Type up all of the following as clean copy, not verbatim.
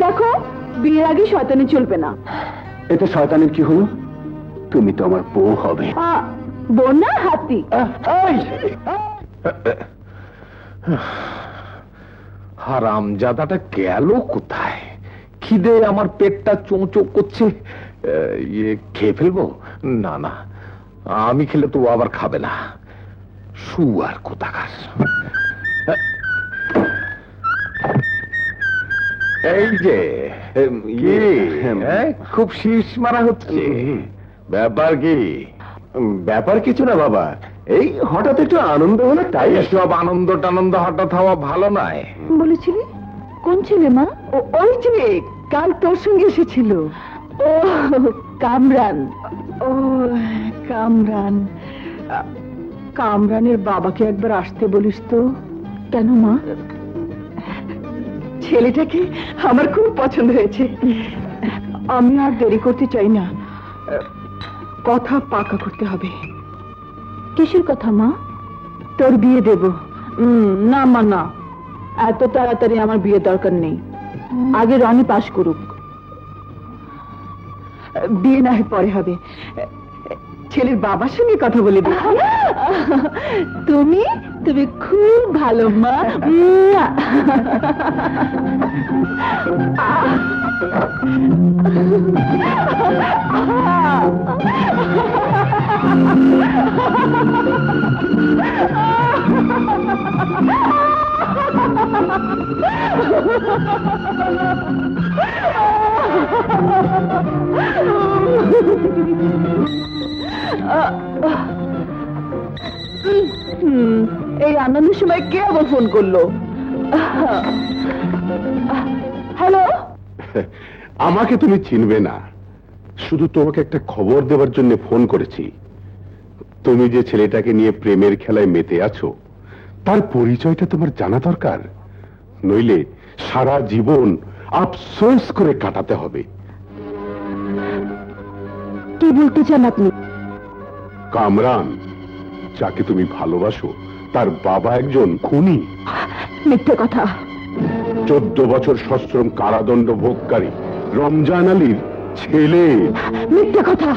দেখো, বিয়ের আগে শয়তানি চলবে না। এতে শয়তানের কি হলো? তুমি তো আমার বউ হবে। বোন না, হাতি। হারামজাদাটা গেল কোথায়? খিদে আমার পেটটা চোঁচো করছে। খেয়ে ফেলবো? না না, আমি খেলে তো ও আবার খাবে না। শুয়ার কোথাকার। এই যে খুব শীষ মারা হচ্ছে, ব্যাপার কি? ব্যাপার কিছু না বাবা, এই হঠাৎ একটু আনন্দ হলো তাই। এসব আনন্দ টানন্দ হঠাৎ হওয়া ভালো নয়। বলেছিলি কোন ছেলে মা? ওই যে কাল তোর সঙ্গে এসেছিল। ও কামরান। ও কামরান, কামরানের বাবাকে একবার আসতে বলিস তো। কেন মা? ছেলেটাকে আমার খুব পছন্দ হয়েছে। আমি আর দেরি করতে চাই না, কথা পাকা করতে হবে। কিসের কথা মা? তোর বিয়ে দেব। না মা না, এত তাড়াতাড়ি আমার বিয়ে দরকার নেই। আগে রনি পাস করুক, বিয়ে না হয় পরে হবে। ছেলের বাবার সঙ্গে কথা বলে দিই। তুমি তুমি খুব ভালো মা। এই আনন্দের সময় কে আবার ফোন করলো? হ্যালো। আমাকে তুমি চিনবে না, শুধু তোমাকে একটা খবর দেওয়ার জন্য ফোন করেছি। তুমি যে ছেলেটাকে নিয়ে প্রেমের খেলায় মেতে আছো, তার পরিচয়টা তোমার জানা দরকার, নইলে সারা জীবন আফসোস করে কাটাতে হবে। কি বলতে চান আপনি? কামরান, যাকে তুমি ভালোবাসো, তার বাবা একজন খুনি। মিথ্যে কথা। 14 বছর সশ্রম কারাদণ্ড ভোগকারী রমজান আলীর ছেলে। মিথ্যে কথা।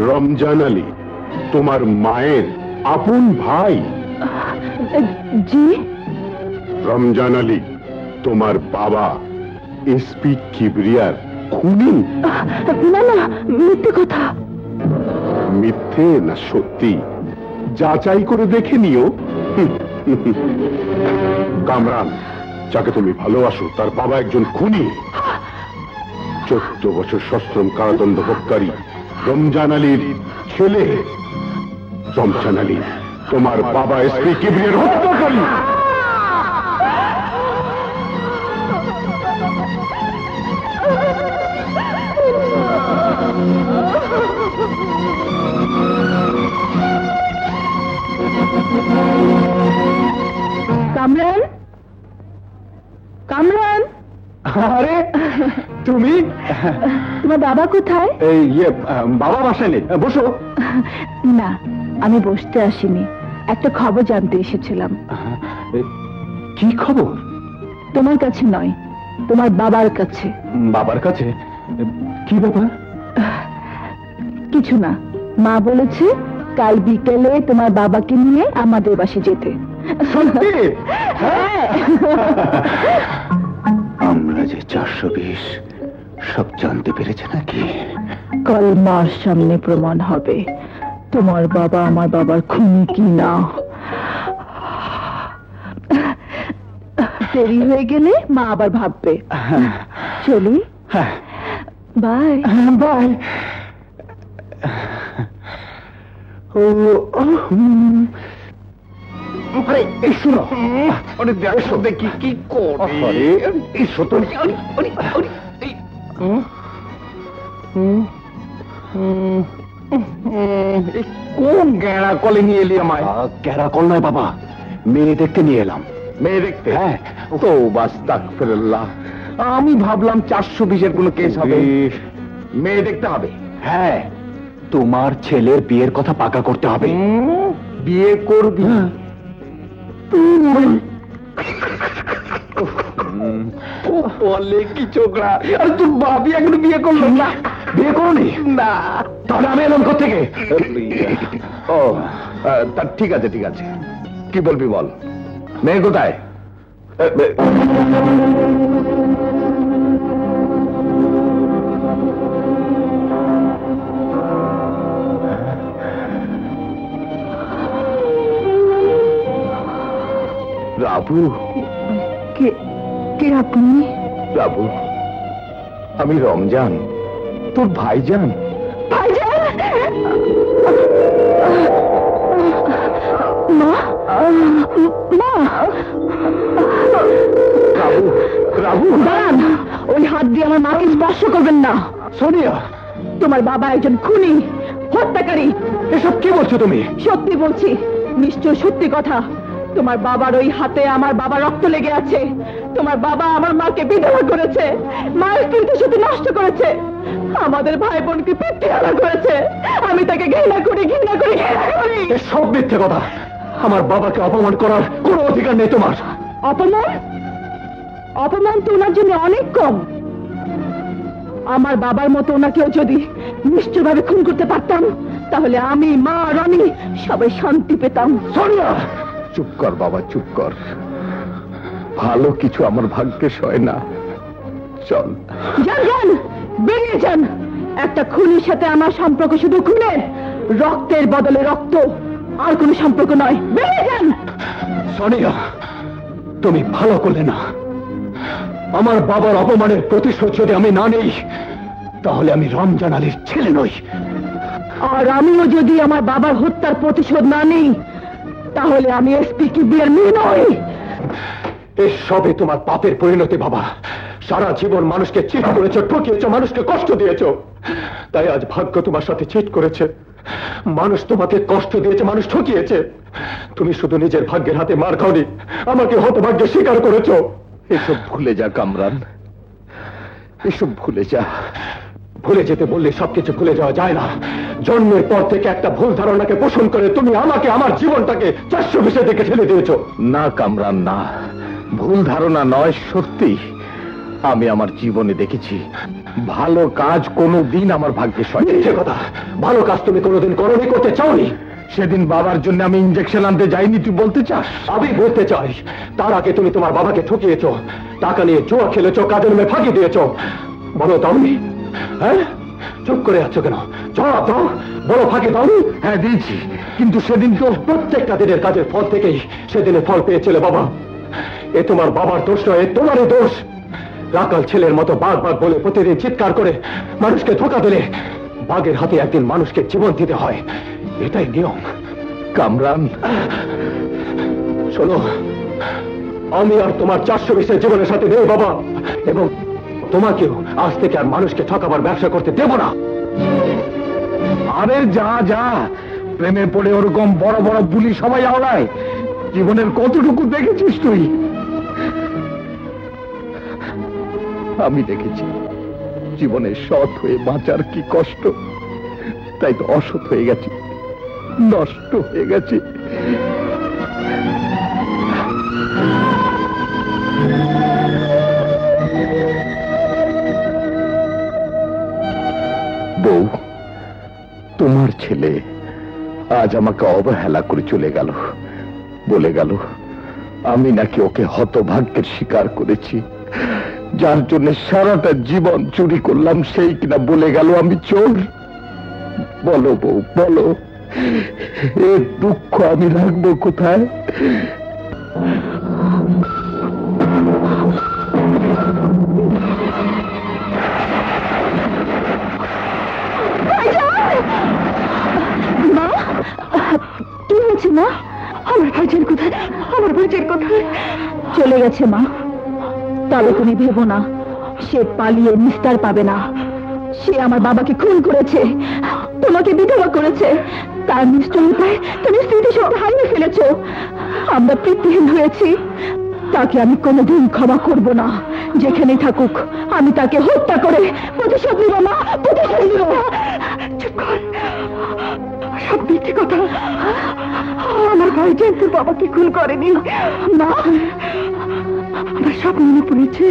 রমজান আলী তোমার মায়ের আপন ভাই। জি? রমজান আলী তোমার বাবা এসপি কিবরিয়ার খুনি। না না, মিথ্যে কথা। মিথ্যে না সত্যি যাচাই করে দেখে নিও। কামরান, যাকে তুমি ভালোবাসো, তার বাবা একজন খুনি। 14 বছর সশ্রম কারাদণ্ড ভোগকারী রমজান আলীর ছেলে। রমজান আলী তোমার বাবা এসপি কিবরিয়ার হত্যাকারী। কামরান, কামরান। আরে তুমি? তোমার বাবা কোথায়? বাবা বাসায় নেই, বসো। না, আমি বসতে আসিনি, একটা খবর জানতে এসেছিলাম। কি খবর? তোমার কাছে নয়, তোমার বাবার কাছে। বাবার কাছে? কি ব্যাপার? কিছু না, মা বলেছে কাল বিকেলে তোমার বাবাকে নিয়ে আমাদের বাসে যেতে। হ্যাঁ। আমরা যে 420 সব জানতে পেরেছে নাকি? কাল মার সামনে প্রমাণ হবে তোমার বাবা আমার বাবার খুনি কি না। দেরি হয়ে গেলে মা আবার ভাববে। চলি। Bye bye. আরে এসো না, অনেক দেখো দেখি কি করে। এসো তো। কোন গেঁড়া কলে নিয়ে এলি আমায়? গেঁড়া কল নয় বাবা, মেয়ে দেখতে নিয়ে এলাম। মেয়ে দেখতে? হ্যাঁ। তো আস্তাগফিরুল্লাহ, আমি ভাবলাম 420-এর কোনো কেস হবে। মেয়ে দেখতে হবে? হ্যাঁ, তোমার ছেলের বিয়ের কথা পাকা করতে হবে। বিয়ে করবি? বলে কি ছোকরা, আরে তোর বাবি এখনো বিয়ে করলো না? বিয়ে করনি? না। তাহলে আমি এলাম কোথেকে? ও তা ঠিক আছে ঠিক আছে, কি বলবি বল। মেয়ে কোথায়? রাবু। কে কে আপনি? রাবু, আমি রমজান, তোর ভাইজান। ভাইজান! মা, মা! রাবু, রাবু দাঁড়ান! ওই হাত দিয়ে আমার মাকে স্পর্শ করবেন না। সোনিয়া, তোমার বাবা একজন খুনি, হত্যাকারী। এসব কি বলছো তুমি? সত্যি বলছি, নিশ্চয় সত্যি কথা। তোমার বাবার ওই হাতে আমার বাবা রক্ত লেগে আছে। তোমার বাবা আমার মাকে বিধবা করেছে, মায়ের স্মৃতি শুধু নষ্ট করেছে, আমাদের ভাই বোনকে পিতৃহারা করেছে। আমি তাকে ঘৃণা করি, ঘৃণা করি, ঘৃণা করি। সব মিথ্যে কথা। আমার বাবাকে অপমান করার কোনো অধিকার নেই তোমার। অপমান? অপমান তো ওনার জন্য অনেক কম। আমার বাবার মতো ওনাকেও যদি নিশ্চয়ভাবে খুন করতে পারতাম, তাহলে আমি, মা, রনি সবাই শান্তি পেতাম। সোনিয়া, চুপ কর বাবা, চুপ কর। ভালো কিছু আমার ভাগ্যে সয় না। চল যান, যান, বেরিয়ে যান। একটা খুনির সাথে আমার সম্পর্ক শুধু খুনের, রক্তের বদলে রক্ত, আর কোনো সম্পর্ক নয়। বেরিয়ে যান। সোনিয়া, তুমি ভালো করলে না। আমার বাবার অপমানের প্রতিশোধ যদি আমি না নেই, তাহলে আমি রমজান আলীর ছেলে নই। আর আমিও যদি আমার বাবার হত্যার প্রতিশোধ না নেই, তাহলে আমি এসপি কিবরিয়ার মেয়ে নই। এসবে তোমার পাপের পরিণতি বাবা। সারা জীবন মানুষকে চিট করেছো, ঠকিয়েছো, মানুষকে কষ্ট দিয়েছো। তাই আজ ভাগ্য তোমার সাথে চিট করেছে। মানুষ তোমাকে কষ্ট দিয়েছে, মানুষ ঠকিয়েছে। তুমি শুধু নিজের ভাগ্যের হাতে মার খাওনি, আমাকে হতভাগ্যে স্বীকার করেছো। এসব ভুলে যা কামরান, এসব ভুলে যা। ভুলে যেতে বললে সবকিছু ভুলে যাওয়া যায় না। জন্মের পর থেকে একটা ভুল ধারণাকে পোষণ করে তুমি আমাকে, আমার জীবনটাকে 420 দিকে ঠেলে দিয়েছো। না কামরান না, ভুল ধারণা নয়, সত্যি। আমি আমার জীবনে দেখেছি ভালো কাজ কোনোদিন আমার ভাগ্যে সয়। মিথ্যে কথা। ভালো কাজ তুমি কোনোদিন করোনি, করতে চাওনি। সেদিন বাবার জন্য আমি ইঞ্জেকশন আনতে যাইনি, তুই বলতে চাস? আমি বলতে চাই, তার আগে তুমি তোমার বাবাকে ঠকিয়েছো, টাকা নিয়ে জুয়া খেলেছো, কাজের মেয়ে ফাঁকি দিয়েছো। বলো দাওনি? হ্যাঁ, চুপ করে আছো কেন? জবাব দাও, বলো ফাঁকি দাওনি? হ্যাঁ দিয়েছি, কিন্তু সেদিন তো প্রত্যেকটা দিনের কাজের ফল থেকেই সেদিনে ফল পেয়েছিলে বাবা। এ তোমার বাবার দোষ নয়, এ তোমারই দোষ। রাকাল ছেলের মতো বাঘ বাঘ বলে প্রতিদিন চিৎকার করে মানুষকে ধোঁকা দিলে বাঘের হাতে একদিন মানুষকে জীবন দিতে হয়, এটাই নিয়ম। কামরান শোনো, আমি আর তোমার 420 জীবনের সাথে নেই বাবা, এবং তোমাকেও আজ থেকে আর মানুষকে ঠকাবার ব্যবসা করতে দেব না। আরে যা যা, প্রেমে পড়ে ওরকম বড় বড় বুলি সবাই আওলায়। জীবনের কতটুকু দেখেছিস তুই? আমি দেখেছি জীবনে সৎ হয়ে বাঁচার কি কষ্ট, তাই তো অসৎ হয়ে গেছি, নষ্ট হয়ে গেছি। বউ, তোমার ছেলে আজ আমাকে অবহেলা করে চলে গেল, বলে গেল আমি নাকি ওকে হতভাগ্যের শিকার করেছি, যার জন্য সারাটা জীবন চুরি করলাম, সেই কিনা বলে গেল আমি চোর। বলো বউ, বলো, এর দুঃখ আমি রাখবো কোথায়? মা, কি হয়েছে মা? আমার ভাইজান কোথায়? আমার ভাইজান কোথায়? চলে গেছে মা। তবে তুমি ভেবো না, সে পালিয়ে নিস্তার পাবে না। সে আমার বাবাকে খুন করেছে, তোমাকে বিধবা করেছে। তার নিষ্ঠুরতায় তুমি স্মৃতিশক্তি হারিয়ে ফেলেছ। আমরা পিতৃহীন হয়েছি, তাকে আমি কোনোদিন ক্ষমা করব না। যেখানে থাকুক আমি তাকে হত্যা করে প্রতিশোধ নিব মা, প্রতিশোধ নিব। চুপ কর, সব মিথ্যে কথা। আমার ভাইজান তোর বাবাকে খুন করেনি। না, আমার সব মনে পড়েছে,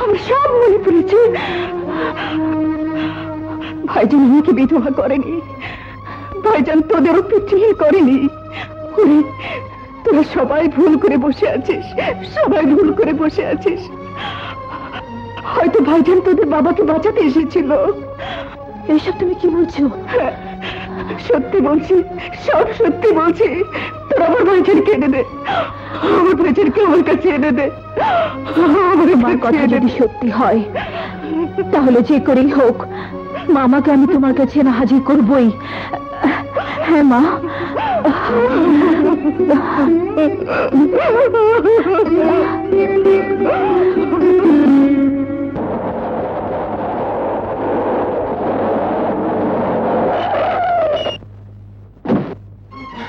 আমার সব মনে পড়েছে। ভাইজান আমাকে বিধবা করেনি, ভাইজান তোদেরও পিছিয়ে করেনি। ওরে, তোরা সবাই ভুল করে বসে আছিস, সবাই ভুল করে বসে আছিস। হয়তো ভাইজান তোদের বাবাকে বাঁচাতে এসেছিল। এইসব তুমি কি বলছো? সত্যি বলছি, সব সত্যি বলছি। তোর আমার ভাইজানকে এনে দে, আমার ভাইজানকে আমার কাছে এনে দে। আমার কথা যদি সত্যি হয় তাহলে যে করেই হোক মামাকে আমি তোমার কাছে না হাজির করবই। হ্যাঁ মা।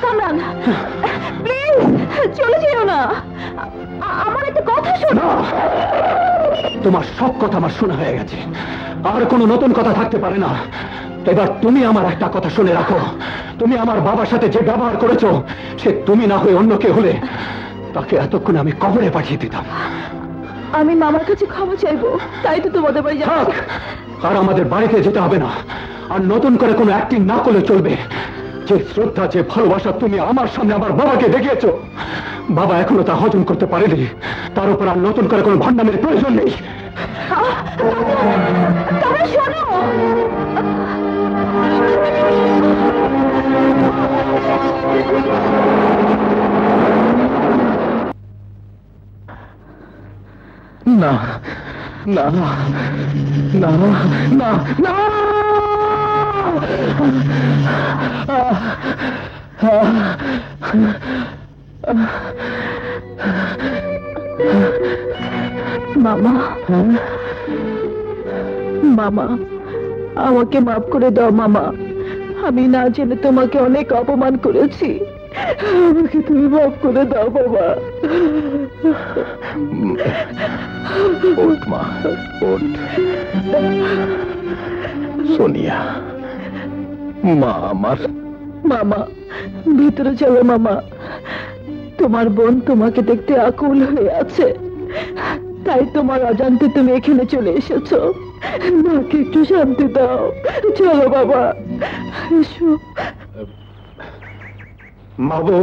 কামরান, প্লিজ চলে যেও না, আমার একটা কথা শোনো। তোমার সব কথা আমার শোনা হয়ে গেছে, আর কোনো নতুন কথা থাকতে পারে না। এবার তুমি আমার একটা কথা শুনে রাখো, তুমি আমার বাবার সাথে যে ব্যবহার করেছো, সে তুমি না হয়ে অন্য কে হলে তাকে এতক্ষণে আমি কবরে পাঠিয়ে দিতাম। আমি মামার কাছে ক্ষমা চাইবো, তাই তো তোমাদের বাড়ি থাক, যাচ্ছি। আর আমাদের বাড়িতে যেতে হবে না, আর নতুন করে কোনো অ্যাক্টিং না করলে চলবে। যে শ্রদ্ধা, যে ভালোবাসা তুমি আমার সামনে আমার বাবাকে দেখিয়েছো, বাবা এখনো তা হজম করতে পারেনি। তার উপর আর নতুন করে কোনো ভণ্ডামের প্রয়োজন নেই। কামরান শোনো, না না না না না, মামা, মামা আমাকে মাফ করে দাও মামা, আমি না জেনে তোমাকে অনেক অপমান করেছি, আমাকে তুমি মাফ করে দাও বাবা। ওঠ মা, ওঠ। সোনিয়া, মা আমার। মামা ভিতরে চলো মামা, তোমার বোন তোমাকে দেখতে আকুল হয়ে আছে, তাই তোমার অজান্তে তুমি এখানে চলে এসেছো। মাকে একটু শান্তি দাও, চলো বাবা এসো। মাবো,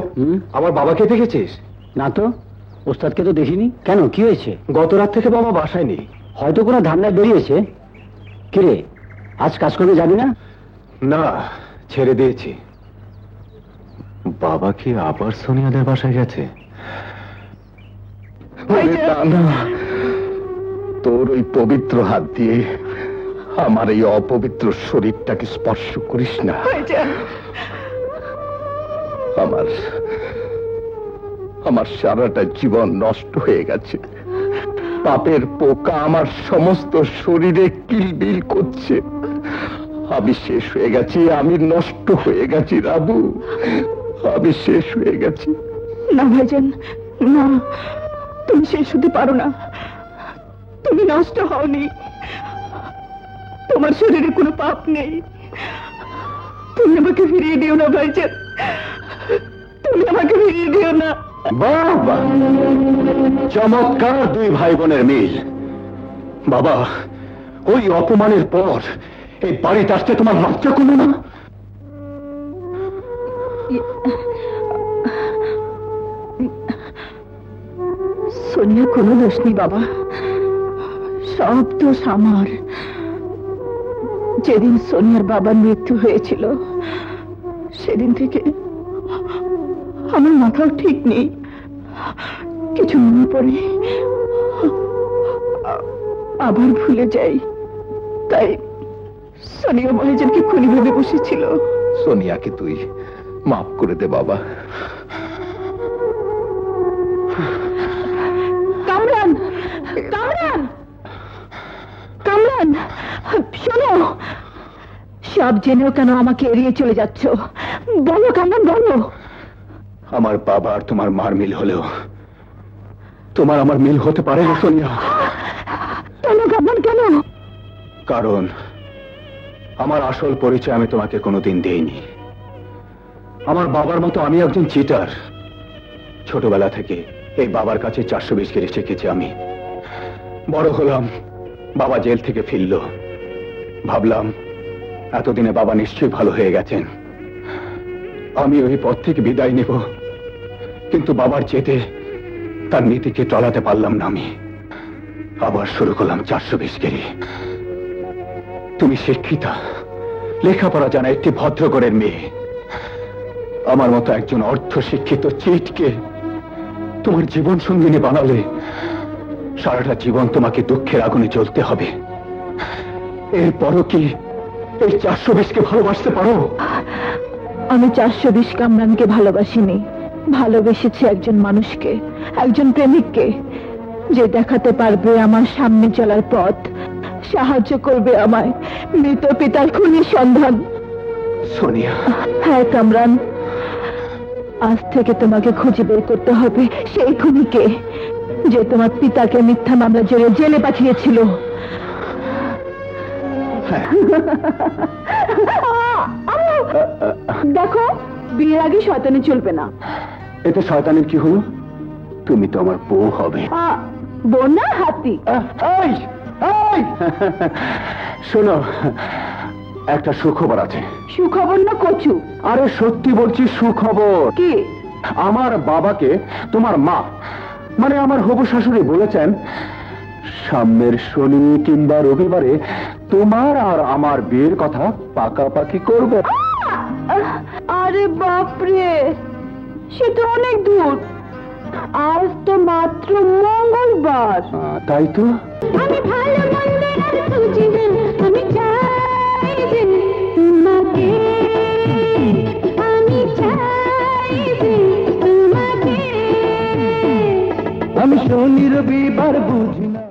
আমার বাবাকে দেখেছিস? না তো, ওস্তাদকে তো দেখিনি। কেন, কি হয়েছে? গত রাত থেকে বাবা বাসায় নেই। হয়তো কোনো ধান্দায় বেরিয়েছে। কিরে, আজ কাজ করতে যাবি না? না, ছেড়ে দিয়েছি। বাবা কি আবার সোনিয়াদের বাসায় গেছে? না, তোর ওই পবিত্র হাত দিয়ে আমার এই অপবিত্র শরীরটাকে স্পর্শ করিস না। ভাইজান, আমার সারাটা জীবন নষ্ট হয়ে গেছে। পাপের পোকা আমার সমস্ত শরীরে কিলবিল করছে। আমি শেষ হয়ে গেছি, আমি নষ্ট হয়ে গেছি রাবু, আমি শেষ হয়ে গেছি। না ভাইজান, না, তুমি শেষ হতে পারো না। তুমি নষ্ট হওনি, তোমার শরীরে কোনো পাপ নেই। তুমি আমাকে ফিরিয়ে দিও না ভাইজান, তুমি আমাকে ফিরিয়ে দিও না। বাবা, চমৎকার দুই ভাই বোনের মিল। বাবা, ওই অপমানের পর এই বাড়িতে আসতে তোমার লজ্জা করলো না? সোনিয়া কোনো দোষ নেই বাবা, সব দোষ আমার। যেদিন সোনিয়ার বাবার মৃত্যু হয়েছিল সেদিন থেকে আমার মাথাও ঠিক নেই, কিছু মনে পড়ে আবার ভুলে যাই। তাই সোনিয়া মহাজনকে খুনি ভেবে বসেছিল। সোনিয়াকে তুই মাফ করে দে বাবা। কামরান, কামরান, কামরান শোনো, সব জেনেও কেন আমাকে এড়িয়ে চলে যাচ্ছ? বলো কামরান, বলো। আমার বাবা আর তোমার মার মিল হলেও তোমার আমার মিল হতে পারে না সোনিয়া। কেন কামরান, কেন? কারণ আমার আসল পরিচয় আমি তোমাকে কোনোদিন দেইনি। আমার বাবার মতো আমি একজন চিটার। ছোটবেলা থেকে এই বাবার কাছে 420 কেজি শিখেছি আমি। বড় হলাম, বাবা জেল থেকে ফিরল। ভাবলাম এতদিনে বাবা নিশ্চয়ই ভালো হয়ে গেছেন, আমি ওই পথ থেকে বিদায় নেব। কিন্তু বাবার চেতে তার নীতিকে টলাতে পারলাম না আমি। আবার শুরু করলাম 420 কেজি। তুমি শিক্ষিতা, লেখাপড়া জানা একটি ভদ্রঘরের মেয়ে। আমার মতো একজন অর্ধ শিক্ষিত চিটকে তোমার জীবন সঙ্গিনী বানালে সারাটা জীবন তোমাকে দুঃখের আগুনে জ্বলতে হবে। এরপরও কি এই 420কে ভালোবাসতে পারো? আমি 420 কামরানকে ভালোবাসিনি, ভালোবেসেছি একজন মানুষকে, একজন প্রেমিককে, যে দেখাতে পারবে আমার সামনে চলার পথ, সাহায্য করবে আমায় মৃত পিতার খুনির সন্ধান। সোনিয়া, হ্যাঁ কামরান, আজ থেকে তোমাকে খুঁজে বের করতে হবে সেই খুনিকে, যে তোমার পিতাকে মিথ্যা মামলা জড়িয়ে জেলে পাঠিয়েছিল। দেখো, বিয়ের আগে শয়তানি চলবে না। এতে শয়তানের কি হলো? তুমি তো আমার বউ হবে। বোন না, হাতি। এই, এই! শোনো, একটা সুখবর আছে। সুখবর না কচু? আরে সত্যি বলছি, সুখবর। কি? আমার বাবাকে তোমার মা, মানে আমার হবু শাশুড়ি বলেছেন সামনের শনি কিংবা রবিবারে তোমার আর আমার বিয়ের কথা পাকাপাকি করবে। আরে বাপরে, সে তো অনেক দূর। আজ তো মাত্র মঙ্গলবার। তাই তো। আমি ভালো মন্দের আর বুঝি না, আমি চাই যে তোমাকে, আমি চাই যে তোমাকে। আমি শনি রবিবার বুঝি না।